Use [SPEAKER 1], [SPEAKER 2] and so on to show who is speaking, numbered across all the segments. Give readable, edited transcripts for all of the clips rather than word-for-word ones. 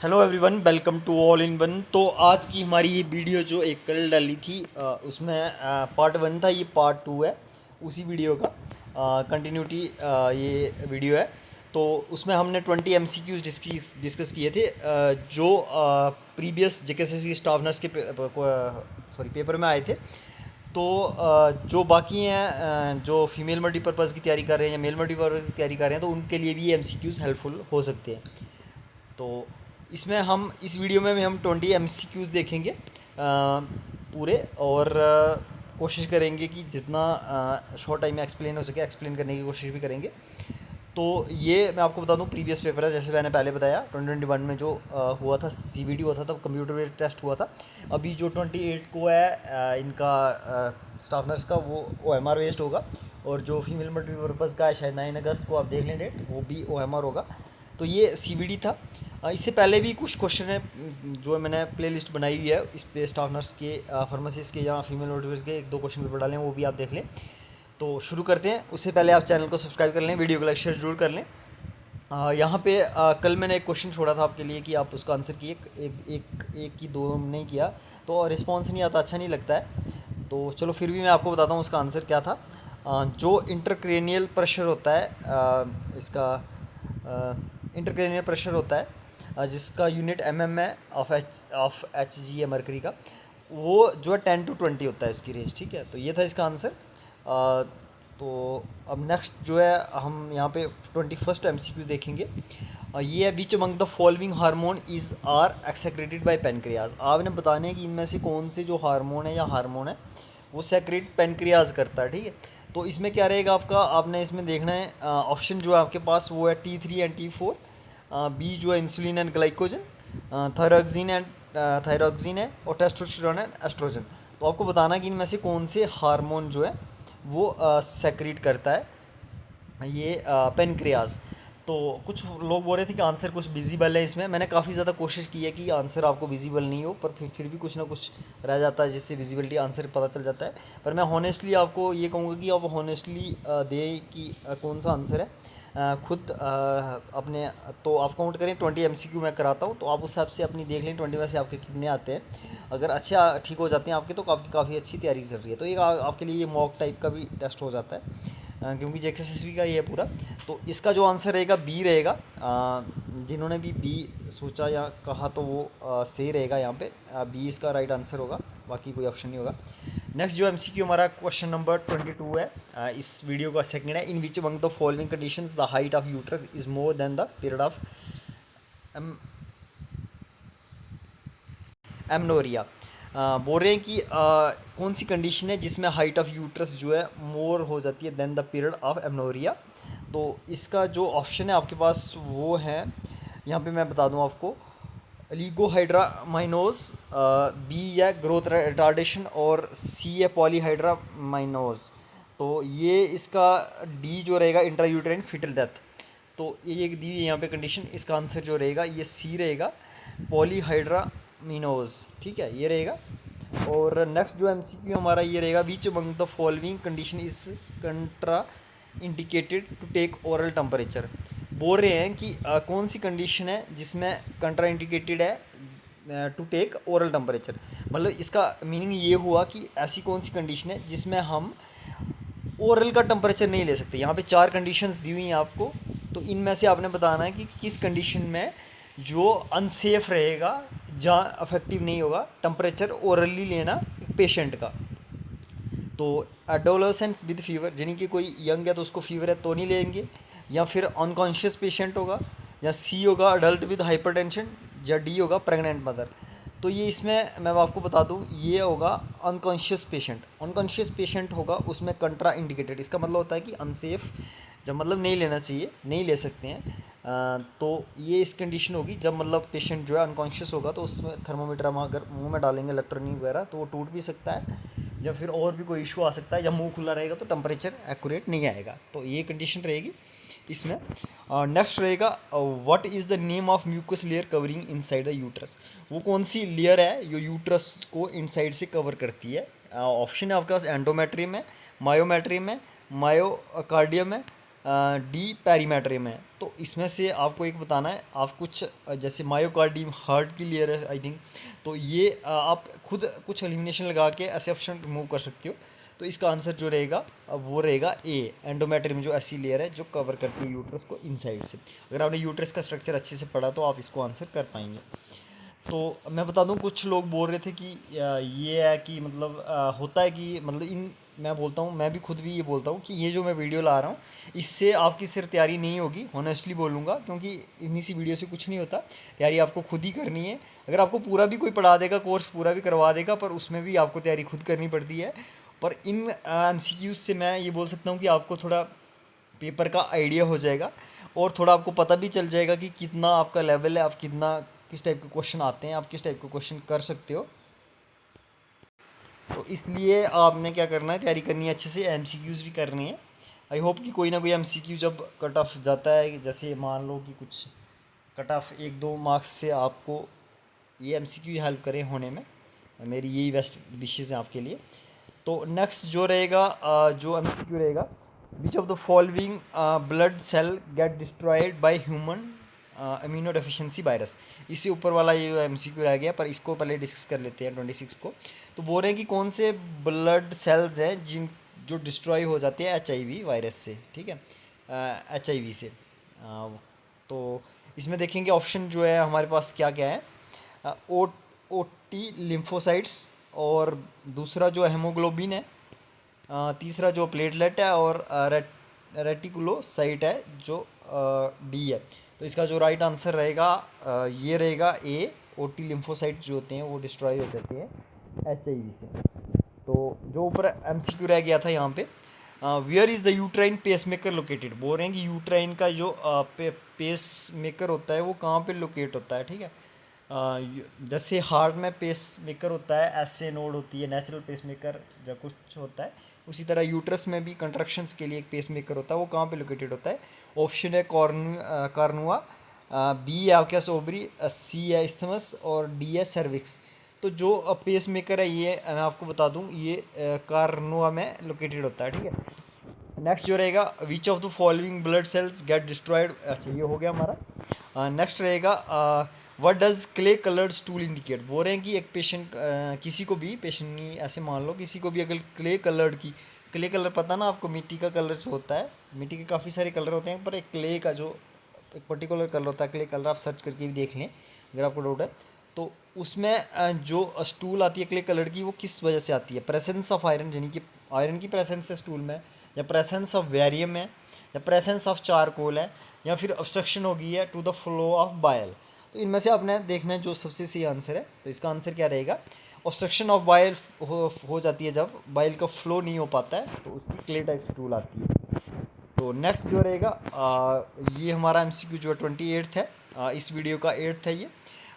[SPEAKER 1] Hello everyone, welcome to all in one. तो आज की हमारी ये वीडियो जो एक कल डाली थी उसमें पार्ट वन था, ये पार्ट टू है उसी वीडियो का कंटिन्यूटी। ये वीडियो है तो उसमें हमने 20 MCQs डिस्कस किए थे जो प्रीवियस जेकेएसएससी स्टाफ नर्स के पेपर में आए थे। तो जो बाकी हैं जो फीमेल मल्टीपर्पज़ की तैयारी कर रहे हैं या मेल मल्टीपर्पज़ की तैयारी कर रहे हैं, तो उनके लिए भी ये MCQs हेल्पफुल हो सकते हैं। तो इसमें हम इस वीडियो में भी हम 20 MCQs देखेंगे पूरे, और कोशिश करेंगे कि जितना शॉर्ट टाइम में एक्सप्लेन हो सके एक्सप्लेन करने की कोशिश भी करेंगे। तो ये मैं आपको बता दूं प्रीवियस पेपर है, जैसे मैंने पहले बताया 2021 में जो हुआ था CVT हुआ था, तब कंप्यूटर बेस्ड टेस्ट हुआ था। अभी जो 28 को है इनका स्टाफ नर्स का, वो OMR बेस्ड होगा। और जो फीमेल मल्टीपर्पज़ का है शायद 9 अगस्त को, आप देख लें डेट, वो भी OMR होगा। तो ये CVT था। इससे पहले भी कुछ क्वेश्चन है जो मैंने प्लेलिस्ट बनाई हुई है इस पे, स्टाफ नर्स के फार्मासिस्ट के या फीमेल मल्टीपर्पज़ के 1-2 क्वेश्चन पेपर डालें, वो भी आप देख लें। तो शुरू करते हैं। उससे पहले आप चैनल को सब्सक्राइब कर लें, वीडियो को लाइक शेयर जरूर कर लें। यहाँ पे कल मैंने एक क्वेश्चन छोड़ा था आपके लिए कि आप उसका आंसर किए, एक की दो नहीं किया तो रिस्पॉन्स नहीं आता, अच्छा नहीं लगता है। तो चलो फिर भी मैं आपको बताता हूँ उसका आंसर क्या था। जो इंटरक्रेनियल प्रेशर होता है, इसका इंटरक्रेनियल प्रेशर होता है जिसका यूनिट mm है, ऑफ Hg है मरकरी का, वो जो है 10 to 20 होता है इसकी रेंज। ठीक है, तो ये था इसका आंसर। तो अब नेक्स्ट जो है हम यहाँ पे 21st MCQ देखेंगे। ये है which among the following hormone is are excreted by pancreas. आपने बताने है कि इनमें से कौन से जो हार्मोन है या हार्मोन है वो सेक्रेट पेनक्रियाज करता है। ठीक है, तो इसमें क्या रहेगा आपका, आपने इसमें देखना है ऑप्शन जो है आपके पास वो है T3 एंड T4, बी जो है इंसुलिन एंड ग्लाइकोजन, थायरॉक्सिन है, और टेस्टोस्टेरोन एंड एस्ट्रोजन। तो आपको बताना कि इनमें से कौन से हार्मोन जो है वो सेक्रेट करता है ये पेनक्रियाज। तो कुछ लोग बोल रहे थे कि आंसर कुछ विजिबल है इसमें। मैंने काफ़ी ज़्यादा कोशिश की है कि आंसर आपको विजिबल नहीं हो, पर फिर भी कुछ ना कुछ रह जाता है जिससे विजिबिलिटी आंसर पता चल जाता है। पर मैं हॉनेस्टली आपको ये कहूँगा कि आप हॉनेस्टली दें कि कौन सा आंसर है खुद अपने। तो आप काउंट करें, 20 MCQ मैं कराता हूँ, तो आप उस हिसाब से अपनी देख लें 20 में से आपके कितने आते हैं। अगर अच्छे ठीक हो जाते हैं आपके, तो काफ़ी अच्छी तैयारी चल रही है। तो एक आपके लिए ये मॉक टाइप का भी टेस्ट हो जाता है क्योंकि जेकेएसएससी का ये है पूरा। तो इसका जो आंसर रहेगा बी रहेगा। जिन्होंने भी बी सोचा या कहा तो वो सही रहेगा। यहाँ पे बी इसका राइट आंसर होगा, बाकी कोई ऑप्शन नहीं होगा। नेक्स्ट जो MCQ हमारा क्वेश्चन नंबर 22 है, इस वीडियो का सेकंड है। In which among the following conditions the height of uterus is more than the period of amenorrhoea. बोल रहे हैं कि कौन सी कंडीशन है जिसमें हाइट ऑफ यूट्रस जो है मोर हो जाती है then the period of amenorrhoea. तो इसका जो ऑप्शन है आपके पास वो है, यहाँ पे मैं बता दूँ आपको, लिगोहाइड्रामाइनोज, बी है ग्रोथ रिटार्डेशन, और सी है पॉलीहाइड्रामाइनोज। तो ये इसका डी जो रहेगा इंट्रायूटेराइन फीटल डेथ। तो ये एक दी है यहाँ पे कंडीशन, इसका आंसर जो रहेगा ये सी रहेगा, पॉलीहाइड्रामिनोज। ठीक है, ये रहेगा। और नेक्स्ट जो MCQ हमारा ये रहेगा, which among the following condition is contraindicated to take oral temperature. बोल रहे हैं कि कौन सी कंडीशन है जिसमें कंट्रा इंडिकेटेड है टू टेक ओरल टेम्परेचर। मतलब इसका मीनिंग ये हुआ कि ऐसी कौन सी कंडीशन है जिसमें हम ओरल का टेम्परेचर नहीं ले सकते। यहाँ पे 4 कंडीशंस दी हुई हैं आपको, तो इनमें से आपने बताना है कि किस कंडीशन में जो अनसेफ रहेगा, जहाँ अफेक्टिव नहीं होगा टेम्परेचर ओरली लेना पेशेंट का। तो एडोलेसेंस विद फीवर, यानी कि कोई यंग है तो उसको फीवर है तो नहीं लेंगे, या फिर अनकॉन्शियस पेशेंट होगा, या सी होगा अडल्ट विद हाइपरटेंशन, या डी होगा प्रेग्नेंट मदर। तो ये इसमें मैं आपको बता दूं, ये होगा अनकॉन्शियस पेशेंट। अनकॉन्शियस पेशेंट होगा उसमें कंट्रा इंडिकेटेड, इसका मतलब होता है कि अनसेफ, जब मतलब नहीं लेना चाहिए, नहीं ले सकते हैं। तो ये इस कंडीशन होगी जब मतलब पेशेंट जो है अनकॉन्शियस होगा, तो उसमें थर्मामीटर हम अगर मुंह में डालेंगे इलेक्ट्रॉनिक वगैरह तो वो टूट भी सकता है, या फिर और भी कोई इशू आ सकता है। जब मुंह खुला रहेगा तो टेम्परेचर एक्यूरेट नहीं आएगा। तो ये कंडीशन रहेगी इसमें। नेक्स्ट रहेगा, what is the name of mucus layer covering inside the uterus. वो कौन सी लेयर है जो यूट्रस को इनसाइड से कवर करती है। ऑप्शन है आपके पास एंडोमेट्रियम है, मायोमेट्रियम है, मायोकार्डियम है, डी पेरीमेट्रियम है। तो इसमें से आपको एक बताना है, आप कुछ जैसे मायोकार्डियम हार्ट की लेयर है आई थिंक, तो ये आप खुद कुछ एलिमिनेशन लगा के ऐसे ऑप्शन रिमूव कर सकते हो। तो इसका आंसर जो रहेगा वो रहेगा ए, एंडोमेट्रियम जो ऐसी लेयर है जो कवर करती है यूट्रस को इनसाइड से। अगर आपने यूट्रस का स्ट्रक्चर अच्छे से पढ़ा तो आप इसको आंसर कर पाएंगे। तो मैं बता दूं, कुछ लोग बोल रहे थे कि ये है कि मतलब होता है कि मतलब इन, मैं बोलता हूँ, मैं भी खुद भी ये बोलता हूँ कि ये जो मैं वीडियो ला रहा हूँ इससे आपकी सिर्फ तैयारी नहीं होगी, ऑनेस्टली बोलूँगा, क्योंकि इन्हीं सी वीडियो से कुछ नहीं होता। तैयारी आपको खुद ही करनी है। अगर आपको पूरा भी कोई पढ़ा देगा, कोर्स पूरा भी करवा देगा, पर उसमें भी आपको तैयारी खुद करनी पड़ती है। पर इन MCQs से मैं ये बोल सकता हूँ कि आपको थोड़ा पेपर का आइडिया हो जाएगा और थोड़ा आपको पता भी चल जाएगा कि कितना आपका लेवल है, आप कितना किस टाइप के क्वेश्चन आते हैं, आप किस टाइप के क्वेश्चन कर सकते हो। तो इसलिए आपने क्या करना है, तैयारी करनी है अच्छे से, MCQs भी करनी है। आई होप कि कोई ना कोई MCQ जब कट ऑफ जाता है, जैसे मान लो कि कुछ कट ऑफ 1-2 मार्क्स से आपको ये MCQ हेल्प करें होने में, मेरी यही बेस्ट विशेज़ हैं आपके लिए। तो नेक्स्ट जो रहेगा जो MCQ रहेगा, which of the following blood cell get destroyed by human immunodeficiency virus. इससे ऊपर वाला ये MCQ रह गया, पर इसको पहले डिस्कस कर लेते हैं 26 को। तो बोल रहे हैं कि कौन से ब्लड सेल्स हैं जिन जो डिस्ट्रॉय हो जाते हैं HIV वायरस से, ठीक है, HIV से। तो इसमें देखेंगे ऑप्शन जो है हमारे पास क्या क्या है, ओ टी लिम्फोसाइट्स, और दूसरा जो हेमोग्लोबिन है, तीसरा जो प्लेटलेट है, और रेटिकुलोसाइट है जो डी है। तो इसका जो राइट आंसर रहेगा ये रहेगा ए, ओ टी लिम्फोसाइट जो होते हैं वो डिस्ट्रॉय हो जाते हैं HIV से। तो जो ऊपर MCQ रह गया था यहाँ पे, where is the uterine pacemaker located. बोल रहे हैं कि यूट्राइन का जो पेस मेकर होता है वो कहाँ पे लोकेट होता है, ठीक है। जैसे हार्ट में पेस मेकर होता है, ऐसे नोड होती है, नेचुरल पेस मेकर जो कुछ होता है, उसी तरह यूट्रस में भी कंट्रक्शंस के लिए एक पेस मेकर होता है, वो कहाँ पे लोकेटेड होता है। ऑप्शन है कार्नुआ, बी है आपके पास ओवरी, सी है इस्थमस, और डी है सर्विक्स। तो जो पेस मेकर है ये मैं आपको बता दूं, ये कार्नुआ में लोकेटेड होता है, ठीक है। नेक्स्ट जो रहेगा, which of the following blood cells get destroyed. अच्छा, ये हो गया हमारा। नेक्स्ट रहेगा, what does clay coloured stool indicate. बोल रहे हैं कि एक पेशेंट, किसी को भी, पेशेंट नहीं ऐसे मान लो, किसी को भी अगर क्ले कलर्ड की, क्ले कलर पता ना आपको, मिट्टी का कलर जो होता है, मिट्टी के काफ़ी सारे कलर होते हैं, पर एक क्ले का जो एक पर्टिकुलर कलर होता है, क्ले कलर, आप सर्च करके भी देख लें अगर आपको डाउट है। तो उसमें जो स्टूल आती है क्ले कलर की, वो किस वजह से आती है, प्रेजेंस ऑफ आयरन, यानी कि आयरन की प्रेजेंस है स्टूल में, या प्रेजेंस ऑफ वेरियम है, या प्रेजेंस ऑफ चारकोल है, या फिर ऑब्स्ट्रक्शन हो गई है to the flow of bile. तो इनमें से आपने देखना है जो सबसे सही आंसर है। तो इसका आंसर क्या रहेगा, ऑब्स्ट्रक्शन ऑफ बाइल हो जाती है जब बाइल का फ्लो नहीं हो पाता है, तो उसकी क्ले टाइप स्टूल आती है। तो नेक्स्ट जो रहेगा, ये हमारा MCQ जो 28th है, इस वीडियो का 8th है ये।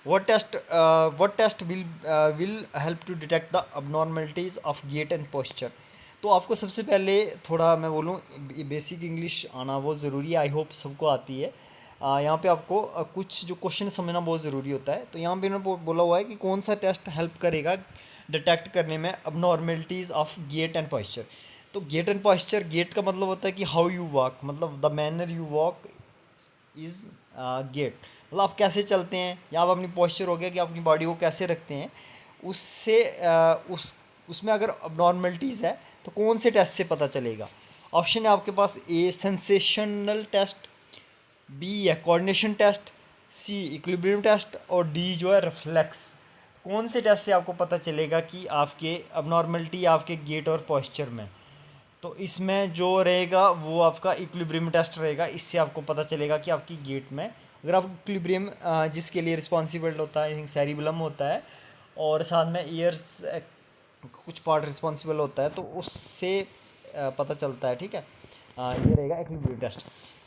[SPEAKER 1] what test will help to detect the abnormalities of gait and posture। तो आपको सबसे पहले थोड़ा मैं बोलूँ, बेसिक इंग्लिश आना बहुत ज़रूरी है, आई होप सबको आती है। यहाँ पे आपको कुछ जो क्वेश्चन समझना बहुत ज़रूरी होता है। तो यहाँ पे इन्होंने बोला हुआ है कि कौन सा टेस्ट हेल्प करेगा डिटेक्ट करने में abnormalities of gait and posture। तो गेट एंड posture, गेट का मतलब होता है कि हाउ यू वॉक, मतलब the manner you walk is gait, मतलब आप कैसे चलते हैं, या आप अपनी पोस्चर हो गया कि अपनी बॉडी को कैसे रखते हैं, उससे उसमें अगर अबनॉर्मलिटीज़ है तो कौन से टेस्ट से पता चलेगा। ऑप्शन है आपके पास, ए सेंसेशनल टेस्ट, बी है कोऑर्डिनेशन टेस्ट, सी इक्विलिब्रियम टेस्ट, और डी जो है रिफ्लेक्स। कौन से टेस्ट से आपको पता चलेगा कि आपके अबनॉर्मलिटी आपके गेट और पोस्चर में। तो इसमें जो रहेगा वो आपका इक्विलिब्रियम टेस्ट रहेगा, इससे आपको पता चलेगा कि आपकी गेट में, अगर आप इक्विलिब्रियम जिसके लिए रिस्पॉन्सिबल होता है, आई थिंक सेरिबेलम होता है, और साथ में ईयर्स कुछ पार्ट रिस्पॉन्सिबल होता है, तो उससे पता चलता है, ठीक है। ये रहेगा इक्विलिब्रियम टेस्ट।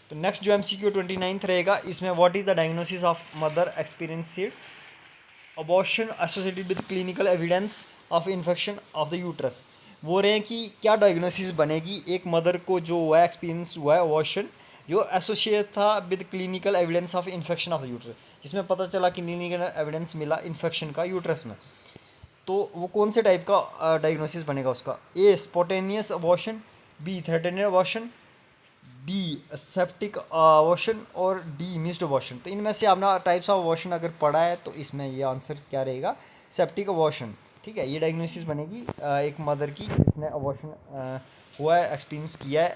[SPEAKER 1] तो नेक्स्ट जो MCQ 29th रहेगा, इसमें what is the diagnosis of mother experienced abortion associated with clinical evidence of infection of the uterus. वो रहे हैं कि क्या डायग्नोसिस बनेगी एक मदर को जो हुआ है, एक्सपीरियंस हुआ है अबॉर्शन, जो एसोसिएट था with clinical evidence of infection of the uterus, जिसमें पता चला कि क्लिनिकल एविडेंस मिला इन्फेक्शन का यूट्रस में। तो वो कौन से टाइप का डायग्नोसिस बनेगा उसका, A spontaneous abortion, B threatened abortion, B septic abortion और डी मिस्ड अबॉर्शन। तो इनमें से आपने टाइप्स ऑफ अबॉर्शन अगर पढ़ा है तो इसमें ये आंसर क्या रहेगा, सेप्टिक अबॉर्शन। ठीक है, ये डायग्नोसिस बनेगी एक मदर की जिसने अबॉर्शन हुआ है, एक्सपीरियंस किया है,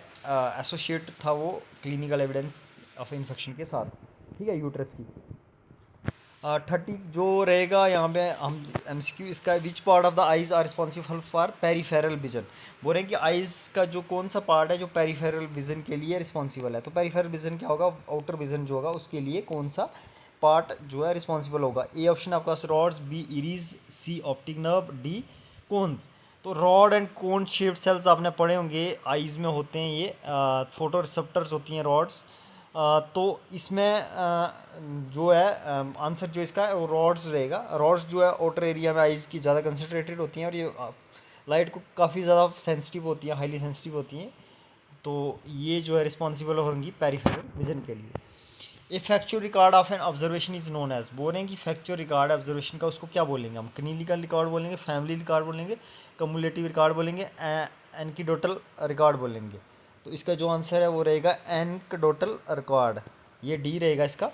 [SPEAKER 1] एसोसिएट था वो क्लिनिकल एविडेंस ऑफ इन्फेक्शन के साथ। ठीक है, यूट्रस की। 30 जो रहेगा यहाँ पे हम एमसीक्यू इसका, which part of the eyes are responsible for peripheral vision. बोल रहे हैं कि आइज का जो कौन सा पार्ट है जो पेरीफेरल विजन के लिए रिस्पॉन्सिबल है। तो पेरीफेरल विजन क्या होगा, आउटर विजन जो होगा उसके लिए कौन सा पार्ट जो है रिस्पॉन्सिबल होगा। ए ऑप्शन आपका रॉड्स, बी इरीज, सी ऑप्टिक नर्व, डी कोन्स। तो rod and cone shaped cells आपने पढ़े होंगे, आइज में होते हैं ये, फोटो रिसेप्टर्स होती हैं रॉड्स। तो इसमें जो है आंसर जो इसका है वो रॉड्स रहेगा। रॉड्स जो है आउटर एरिया में आइज़ की ज़्यादा कंसनट्रेटेड होती हैं और ये लाइट को काफ़ी ज़्यादा सेंसिटिव होती हैं, हाईली सेंसिटिव होती हैं। तो ये जो है रिस्पॉन्सिबल होंगी पेरिफेरल विजन के लिए। A factual record of an observation is known as. बोल रहे हैं कि फैक्चुअल रिकॉर्ड ऑब्जर्वेशन का उसको क्या बोलेंगे हम, क्लिनिकल रिकॉर्ड बोलेंगे, फैमिली रिकॉर्ड बोलेंगे, कम्युलेटिव रिकॉर्ड बोलेंगे, एनकीडोटल रिकॉर्ड बोलेंगे। तो इसका जो आंसर है वो रहेगा एनकडोटल रिकॉर्ड, ये डी रहेगा इसका।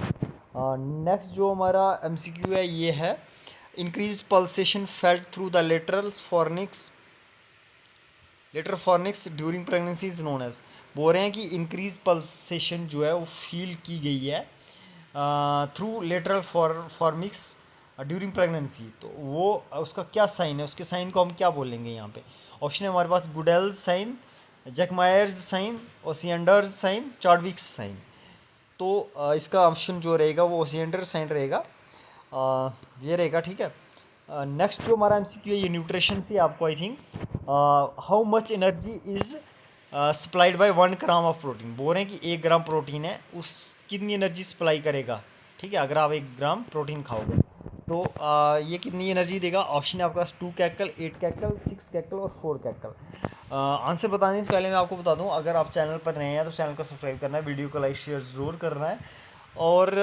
[SPEAKER 1] नेक्स्ट जो हमारा एमसीक्यू है ये है, increased pulsation felt through the lateral fornix during pregnancy is known as. बोल रहे हैं कि इंक्रीज पल्सेशन जो है वो फील की गई है थ्रू लेटरल फॉर्मिक्स ड्यूरिंग प्रेगनेंसी। तो वो उसका क्या साइन है, उसके साइन को हम क्या बोलेंगे यहाँ पे। ऑप्शन है हमारे पास Goodell sign, Jacquemier's sign, Osiander's sign, Chadwick's sign. तो इसका ऑप्शन जो रहेगा वो ओसिएंडर साइन रहेगा, ये रहेगा। ठीक है, नेक्स्ट जो हमारा एमसीक्यू है ये न्यूट्रिशन से आपको I think, how much energy is supplied by 1 gram of protein. बोल रहे हैं कि 1 ग्राम प्रोटीन है, उस कितनी एनर्जी सप्लाई करेगा। ठीक है, अगर आप 1 ग्राम प्रोटीन खाओगे तो ये कितनी एनर्जी देगा। ऑप्शन है आपका 2 कैकल, 8 कैकल, 6 कैकल और 4 कैकल। आंसर बताने से पहले मैं आपको बता दूं, अगर आप चैनल पर नए हैं तो चैनल को सब्सक्राइब करना है, वीडियो को लाइक शेयर ज़रूर करना है। और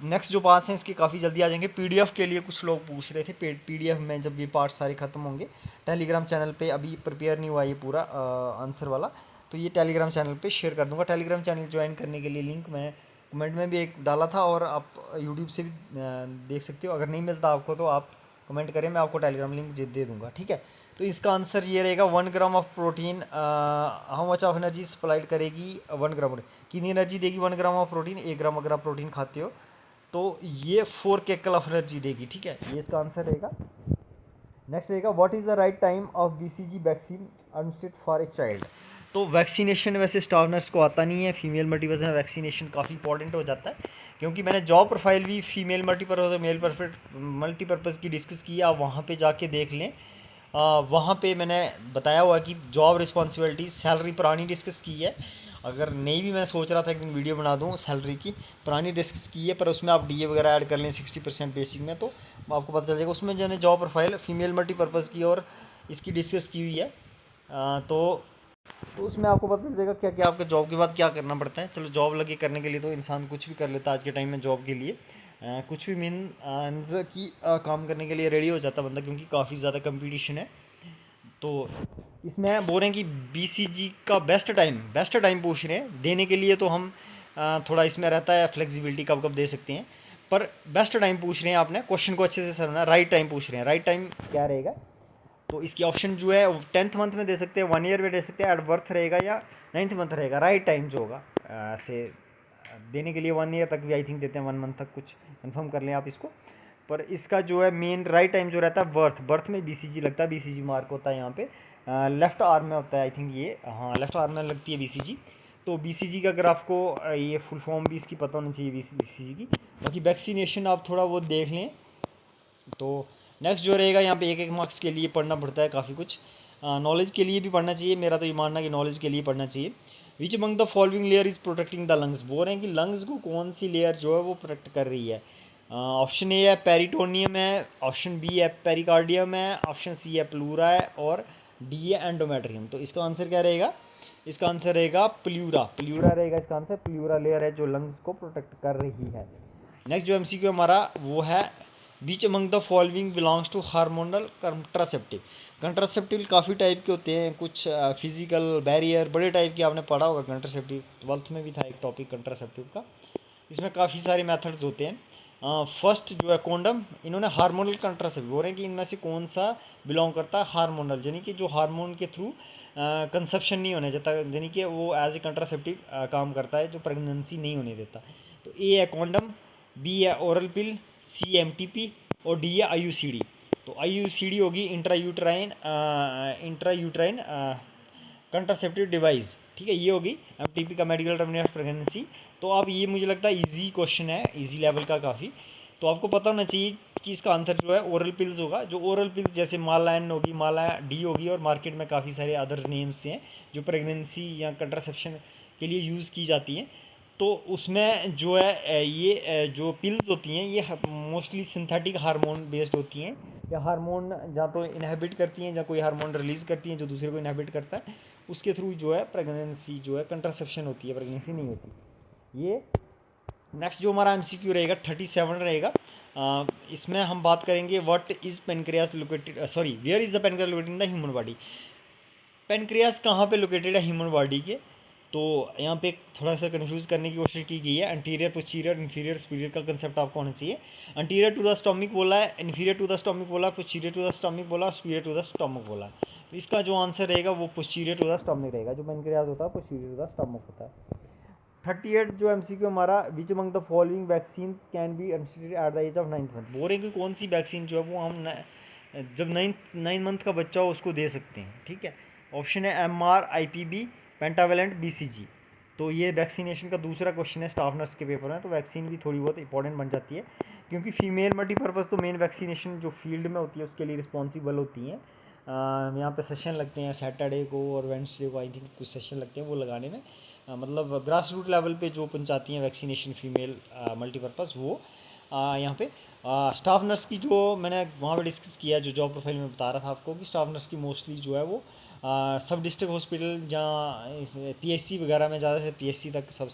[SPEAKER 1] नेक्स्ट जो पार्ट्स हैं इसके काफ़ी जल्दी आ जाएंगे। पीडीएफ के लिए कुछ लोग पूछ रहे थे, पीडीएफ में जब ये पार्ट सारे ख़त्म होंगे टेलीग्राम चैनल पे, अभी प्रिपेयर नहीं हुआ ये पूरा आंसर वाला, तो ये टेलीग्राम चैनल पे शेयर कर दूंगा। टेलीग्राम चैनल ज्वाइन करने के लिए लिंक मैं कमेंट में भी एक डाला था और आप यूट्यूब से भी देख सकते हो। अगर नहीं मिलता आपको तो आप कमेंट करें, मैं आपको टेलीग्राम लिंक दे दूंगा। ठीक है, तो इसका आंसर ये रहेगा 1 gram of protein, how much of energy supplied करेगी 1 ग्राम। कितनी एनर्जी देगी 1 ग्राम ऑफ प्रोटीन, 1 ग्राम अगर आप प्रोटीन खाते हो तो ये 4 कैकल ऑफ एनर्जी देगी। ठीक है, ये इसका आंसर रहेगा। नेक्स्ट रहेगा, what is the right time of BCG vaccine administered for a child. तो वैक्सीनेशन वैसे स्टाफ नर्स को आता नहीं है, फीमेल मल्टीपर्पज़ में वैक्सीनेशन काफ़ी इंपॉर्टेंट हो जाता है, क्योंकि मैंने जॉब प्रोफाइल भी फीमेल मल्टीपर्पज़ और मेल मल्टीपर्पज़ की डिस्कस की, आप वहाँ पे जाके देख लें। वहाँ पे मैंने बताया हुआ कि जॉब रिस्पॉन्सिबिलिटी, सैलरी पुरानी डिस्कस की है। अगर नहीं भी मैं सोच रहा था एक दिन वीडियो बना दूँ सैलरी की, पुरानी डिस्कस की है, पर उसमें आप डीए वगैरह ऐड कर लें 60% बेसिक में, तो आपको पता चल जाएगा। उसमें जो है जॉब प्रोफाइल फीमेल मल्टीपर्पज़ की और इसकी डिस्कस की हुई है, तो उसमें आपको पता चल जाएगा क्या क्या आपके जॉब के बाद क्या करना पड़ता है। चलो, जॉब लगे करने के लिए तो इंसान कुछ भी कर लेता है आज के टाइम में, जॉब के लिए कुछ भी मीन्स की काम करने के लिए रेडी हो जाता बंदा, क्योंकि काफ़ी ज़्यादा कंपटीशन है। तो इसमें बोल रहे हैं कि बीसीजी का बेस्ट टाइम पूछ रहे हैं देने के लिए, तो हम थोड़ा इसमें रहता है फ्लेक्सिबिलिटी, कब कब दे सकते हैं, पर बेस्ट टाइम पूछ रहे हैं। आपने क्वेश्चन को अच्छे से समझना, राइट टाइम पूछ रहे हैं, राइट टाइम क्या रहेगा। तो इसकी ऑप्शन जो है 10th मंथ में दे सकते हैं, 1 ईयर में दे सकते हैं, एट बर्थ रहेगा या 9th मंथ रहेगा। राइट टाइम जो होगा से देने के लिए 1 ईयर तक भी आई थिंक देते हैं, 1 मंथ तक, कुछ कंफर्म कर लें आप इसको। पर इसका जो है मेन राइट टाइम जो रहता है बर्थ में बीसीजी लगता है, बीसीजी मार्क होता है यहाँ पे, लेफ्ट आर्म में होता है आई थिंक ये, हाँ लेफ्ट आर्म में लगती है बीसीजी। तो बीसीजी का अगर आपको ये फुल फॉर्म भी इसकी पता होनी चाहिए बीसीजी की। बाकी वैक्सीनेशन आप थोड़ा वो देख लें। तो नेक्स्ट जो रहेगा यहाँ पे एक मार्क्स के लिए पढ़ना पड़ता है काफ़ी कुछ, नॉलेज के लिए भी पढ़ना चाहिए, मेरा तो ये मानना है कि नॉलेज के लिए पढ़ना चाहिए। विच among the following layer is protecting the lungs. बोल रहे हैं कि लंग्स को कौन सी लेयर जो है वो प्रोटेक्ट कर रही है। ऑप्शन ए है पेरिटोनियम है, ऑप्शन बी है पेरिकार्डियम है, ऑप्शन सी है प्लूरा है, और डी है एंडोमेट्रियम। तो इसका आंसर क्या रहेगा, इसका आंसर रहेगा प्लूरा रहेगा इसका आंसर। प्लूरा लेयर है जो लंग्स को प्रोटेक्ट कर रही है। नेक्स्ट जो एमसीक्यू हमारा वो है, which among the following belongs to hormonal contraceptive. Contraceptive काफ़ी टाइप के होते हैं, कुछ फिजिकल बैरियर बड़े टाइप के आपने पढ़ा होगा। कंट्रासेप्टिव 12th में भी था एक टॉपिक कंट्रासेप्टिव का, इसमें काफ़ी सारे मेथड्स होते हैं। फर्स्ट जो है कॉन्डम, इन्होंने हार्मोनल कंट्रासेप्टिव बोल रहे हैं कि इनमें से कौन सा बिलोंग करता है हार्मोनल, यानी कि जो हार्मोन के थ्रू कंसेप्शन नहीं होने देता, यानी कि वो एज ए कंट्रासेप्टिव काम करता है, जो प्रेगनेंसी नहीं होने देता। तो ए है कॉन्डम, बी है ओरल पिल, सी एमटीपी और डी है आईयूसीडी। तो आईयूसीडी होगी इंट्रायूट्राइन कंट्रासेप्टिव डिवाइस, ठीक है, ये होगी एमटीपी का मेडिकल टर्मिनेशन प्रेगनेंसी। तो अब ये मुझे लगता है इजी क्वेश्चन है, इजी लेवल का काफ़ी, तो आपको पता होना चाहिए कि इसका आंसर जो है ओरल पिल्स होगा। जो ओरल पिल्स जैसे माला एन होगी, माला डी होगी, और मार्केट में काफ़ी सारे अदर नेम्स हैं जो प्रेगनेंसी या कंट्रासेप्शन के लिए यूज़ की जाती हैं। तो उसमें जो है ये जो पिल्स होती हैं ये मोस्टली सिंथेटिक हार्मोन बेस्ड होती हैं, या हार्मोन या तो इनहिबिट करती हैं या कोई हार्मोन रिलीज़ करती हैं जो दूसरे को इनहिबिट करता है, उसके थ्रू जो है प्रेगनेंसी जो है कंट्रासेप्शन होती है, प्रेगनेंसी नहीं होती। ये नेक्स्ट जो हमारा एमसीक्यू रहेगा 37 रहेगा। इसमें हम बात करेंगे what is pancreas located, where is the pancreas located in the human body. Pancreas कहाँ पे लोकेटेड है ह्यूमन बॉडी के, तो यहाँ पे थोड़ा सा कंफ्यूज करने की कोशिश की गई है। एंटीरियर, पोस्टीरियर, इंफीरियर, सुपीरियर का कंसेप्ट आपको होना चाहिए। एंटीरियर टू द स्टोमिक बोला है, इन्फीरियर टू द स्टोमिक बोला, पोस्टीरियर टू द स्टोमिक बोला, सुपीरियर टू द स्टोमिक बोला। तो इसका जो आंसर रहेगा वो पोस्टीरियर टू द स्टोमिक रहेगा। जो पेनक्रियास होता है पोस्टीरियर टू द स्टोमिक होता है। 38 जो एमसीक्यू हमारा, which among the following vaccine can be administered at the age of 9th month. बोल रहे हैं कि कौन सी वैक्सीन जो है वो हम जब 9 मंथ का बच्चा हो उसको दे सकते हैं, ठीक है। ऑप्शन है MR, IPB, पेंटावेलेंट, BCG। तो ये वैक्सीनेशन का दूसरा क्वेश्चन है स्टाफ नर्स के पेपर में, तो वैक्सीन भी थोड़ी बहुत इंपॉर्टेंट बन जाती है, क्योंकि फीमेल मल्टीपर्पज़ तो मेन वैक्सीनेशन जो फील्ड में होती है उसके लिए रिस्पॉन्सिबल होती हैं। यहाँ पे सेशन लगते हैं सैटरडे को और वेडनेसडे को, आई थिंक कुछ सेशन लगते हैं वो लगाने में। मतलब ग्रास रूट लेवल पे जो पंचाती हैं वैक्सीनेशन फीमेल मल्टीपर्पज़, वो यहाँ पे स्टाफ नर्स की जो मैंने वहाँ पे डिस्कस किया, जो जॉब प्रोफाइल में बता रहा था आपको कि स्टाफ नर्स की मोस्टली जो है वो सब डिस्ट्रिक्ट हॉस्पिटल जहाँ PSC वगैरह में, ज़्यादा से PSC तक सब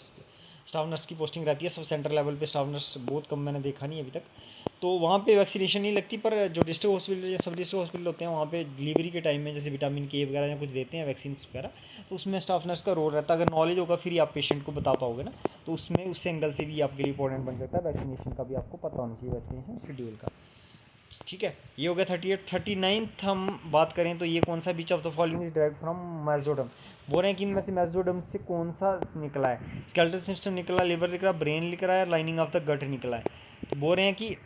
[SPEAKER 1] स्टाफ नर्स की पोस्टिंग रहती है। सब सेंटर लेवल पे स्टाफ नर्स बहुत कम मैंने देखा नहीं अभी तक, तो वहाँ पे वैक्सीनेशन नहीं लगती। पर जो डिस्ट्रिक्ट हॉस्पिटल या सब डिस्ट्रिक्ट हॉस्पिटल होते हैं वहाँ पे डिलीवरी के टाइम में जैसे विटामिन K वगैरह या कुछ देते हैं वैक्सीन वगैरह, तो उसमें स्टाफ नर्स का रोल रहता है। अगर नॉलेज होगा फिर ही आप पेशेंट को बता पाओगे ना, तो उसमें उस एंगल से भी आपके लिए इंपॉर्टेंट बन जाता है। वैक्सीनेशन का भी आपको पता होना चाहिए, वैक्सीनेशन शेड्यूल का, ठीक है। ये हो गया 38। 39th हम बात करें तो ये कौन सा, which of the following is direct from mesoderm. बोल रहे हैं कि इनमें से मेसोडर्म से कौन सा निकला है। स्केलेटल सिस्टम निकला, लिवर निकला, ब्रेन निकला है, लाइनिंग ऑफ द गट निकला है। तो बोल रहे हैं कि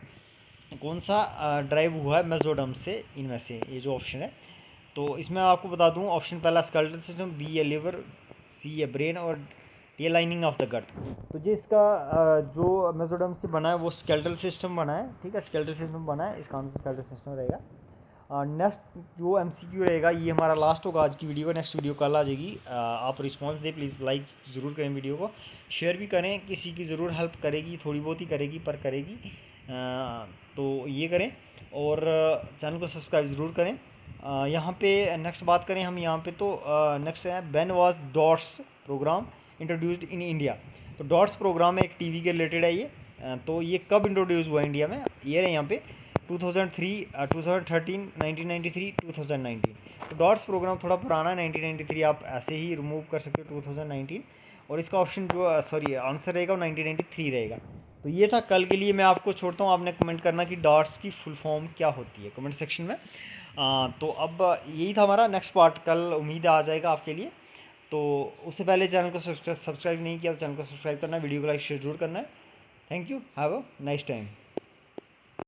[SPEAKER 1] कौन सा ड्राइव हुआ है मेसोडर्म से, इनमें से ये जो ऑप्शन है। तो इसमें आपको बता दूं, ऑप्शन पहला स्केलेटल सिस्टम, बी है लिवर, सी है ब्रेन और ये लाइनिंग ऑफ द गट। तो जो इसका जो मेसोडर्म से बना है वो स्केलेटल सिस्टम बना है, ठीक है, स्केलेटल सिस्टम बना है, इसका आंसर स्केलेटल सिस्टम रहेगा। नेक्स्ट जो MCQ रहेगा ये हमारा लास्ट होगा आज की वीडियो का, नेक्स्ट वीडियो कल आ जाएगी। आप रिस्पांस दें प्लीज़, लाइक ज़रूर करें वीडियो को, शेयर भी करें, किसी की ज़रूर हेल्प करेगी, थोड़ी बहुत ही करेगी पर करेगी। तो ये करें और चैनल को सब्सक्राइब ज़रूर करें। यहाँ पे नेक्स्ट बात करें हम, यहाँ पे तो नेक्स्ट है when was DOTS programme introduced in India. तो डॉट्स प्रोग्राम एक टीवी के रिलेटेड है ये। तो ये कब इंट्रोड्यूस हुआ इंडिया में, ये है यहाँ पे 2003, 2013, 1993, 2019। तो डॉट्स प्रोग्राम थोड़ा पुराना है, 1993 आप ऐसे ही रिमूव कर सकते हो 2019, और इसका ऑप्शन जो आंसर रहेगा वो 1993 रहेगा। तो ये था कल के लिए, मैं आपको छोड़ता हूँ, आपने कमेंट करना कि डॉट्स की फुल फॉर्म क्या होती है कमेंट सेक्शन में। तो अब यही था हमारा, नेक्स्ट पार्ट कल उम्मीद आ जाएगा आपके लिए। तो उससे पहले चैनल को सब्सक्राइब नहीं किया तो चैनल को सब्सक्राइब करना है, वीडियो को लाइक शेयर जरूर करना है। Thank you, have a nice time.